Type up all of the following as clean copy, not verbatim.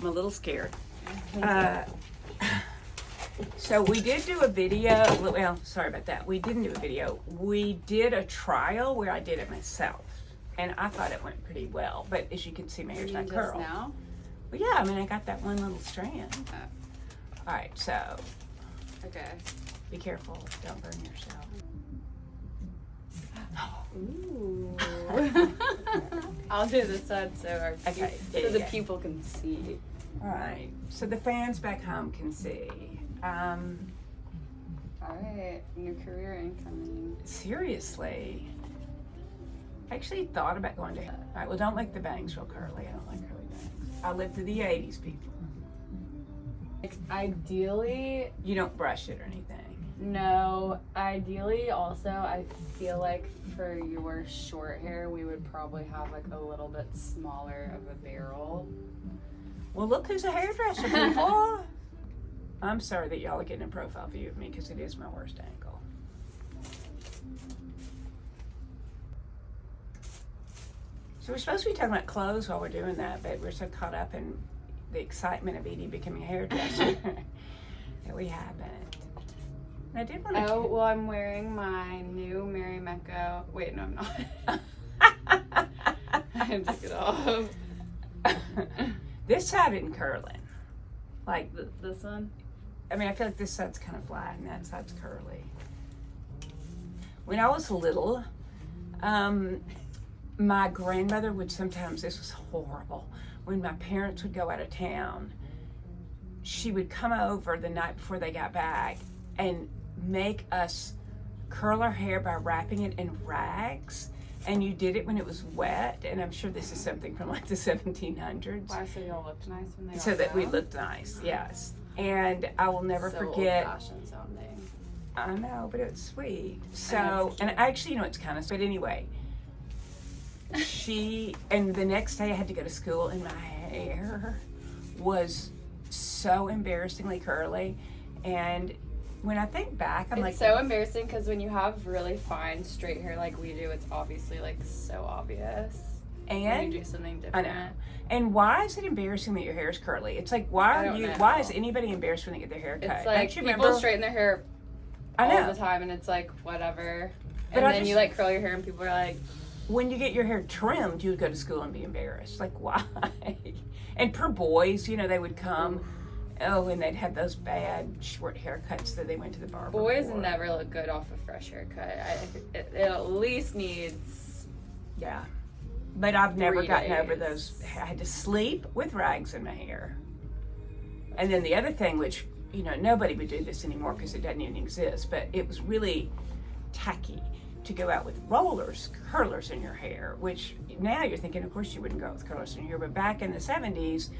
I'm a little scared. So we did do a video. Well, sorry about that. We didn't do a video. We did a trial where I did it myself. And I thought it went pretty well. But as you can see, my hair's not curled. Now? Well, yeah, I mean, I got that one little strand. Oh. All right, so. Okay. Be careful. Don't burn yourself. Ooh. I'll do this side so the people can see. All right, so the fans back home can see. All right, new career incoming. Seriously. I actually thought about going to. All right, well, don't make the bangs real curly. I don't like curly bangs. I lived through the 80s, people. Like, ideally, you don't brush it or anything. No, ideally also I feel like for your short hair we would probably have like a little bit smaller of a barrel. Well, look who's a hairdresser, people. I'm sorry that y'all are getting a profile view of me because it is my worst angle. So we're supposed to be talking about clothes while we're doing that, but we're so caught up in the excitement of Edie becoming a hairdresser that we haven't. I did want to. Oh, well, I'm wearing my new Mary Mecco. Wait, no, I'm not. I took it off. This side isn't curling. Like this one? I mean, I feel like this side's kind of flat and that side's curly. When I was little, my grandmother would sometimes, this was horrible, when my parents would go out of town, she would come over the night before they got back and make us curl our hair by wrapping it in rags, and you did it when it was wet, and I'm sure this is something from like the 1700s. Why, so y'all looked nice when they got so that out? we looked nice, yes. And I will never forget. Old-fashioned sounding. I know, but it's sweet. So, and actually, you know, it's kind of sweet anyway. And the next day I had to go to school, and my hair was so embarrassingly curly, and when I think back, it's so embarrassing because when you have really fine straight hair like we do, it's obviously like so obvious. And when you do something different. I know. And why is it embarrassing that your hair is curly? It's like, why is anybody embarrassed when they get their hair cut? It's like people straighten their hair all the time, and it's like whatever. And then you like curl your hair, and people are like, when you get your hair trimmed, you would go to school and be embarrassed. Like, why? And per boys, you know, they would come. Oh, and they'd have those bad short haircuts that they went to the barber Boys for. never look good off a fresh haircut. It at least needs... Yeah. But I've never gotten days. over those. I had to sleep with rags in my hair. And then the other thing, which, you know, nobody would do this anymore because it doesn't even exist, but it was really tacky to go out with curlers in your hair, which now you're thinking, of course you wouldn't go out with curlers in your hair, but back in the 70s,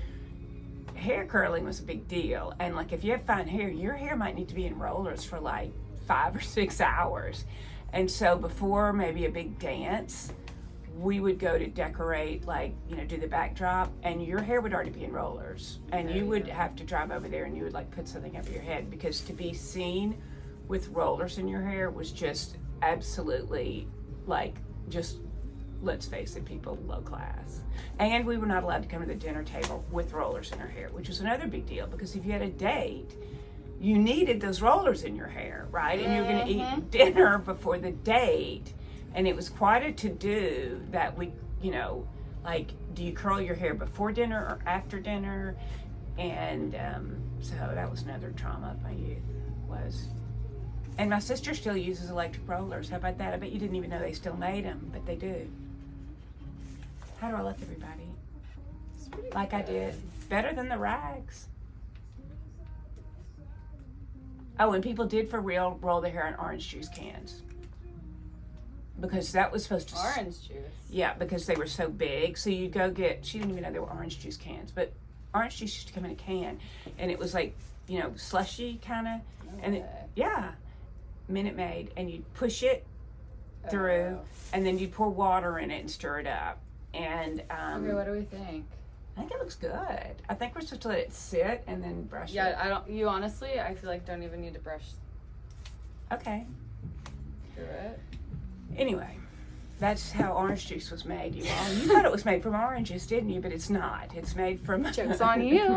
hair curling was a big deal. And like, if you have fine hair, your hair might need to be in rollers for like 5 or 6 hours. And so before maybe a big dance, we would go to decorate, like, you know, do the backdrop, and your hair would already be in rollers, and you would have to drive over there and you would like put something over your head, because to be seen with rollers in your hair was just absolutely, like, just, let's face it, people, low class. And we were not allowed to come to the dinner table with rollers in our hair, which was another big deal, because if you had a date, you needed those rollers in your hair, right? And you were going to eat dinner before the date, and it was quite a to-do that we, you know, like, do you curl your hair before dinner or after dinner? And so that was another trauma of my youth, was. And my sister still uses electric rollers. How about that? I bet you didn't even know they still made them, but they do. How do I look, everybody? Like I did. Better than the rags. Oh, and people did for real roll their hair in orange juice cans. Because that was supposed to... Orange juice? Yeah, because they were so big. So you'd go get... She didn't even know they were orange juice cans. But orange juice used to come in a can. And it was like, you know, slushy kind of. And yeah. Minute Maid. And you'd push it through. And then you'd pour water in it and stir it up. And... okay, what do we think? I think it looks good. I think we're supposed to let it sit and then brush it. Yeah, I don't... You honestly, I feel like don't even need to brush... Okay. through it. Anyway, That's how orange juice was made, you all. You thought it was made from oranges, didn't you? But it's not. It's made from... Joke's on you.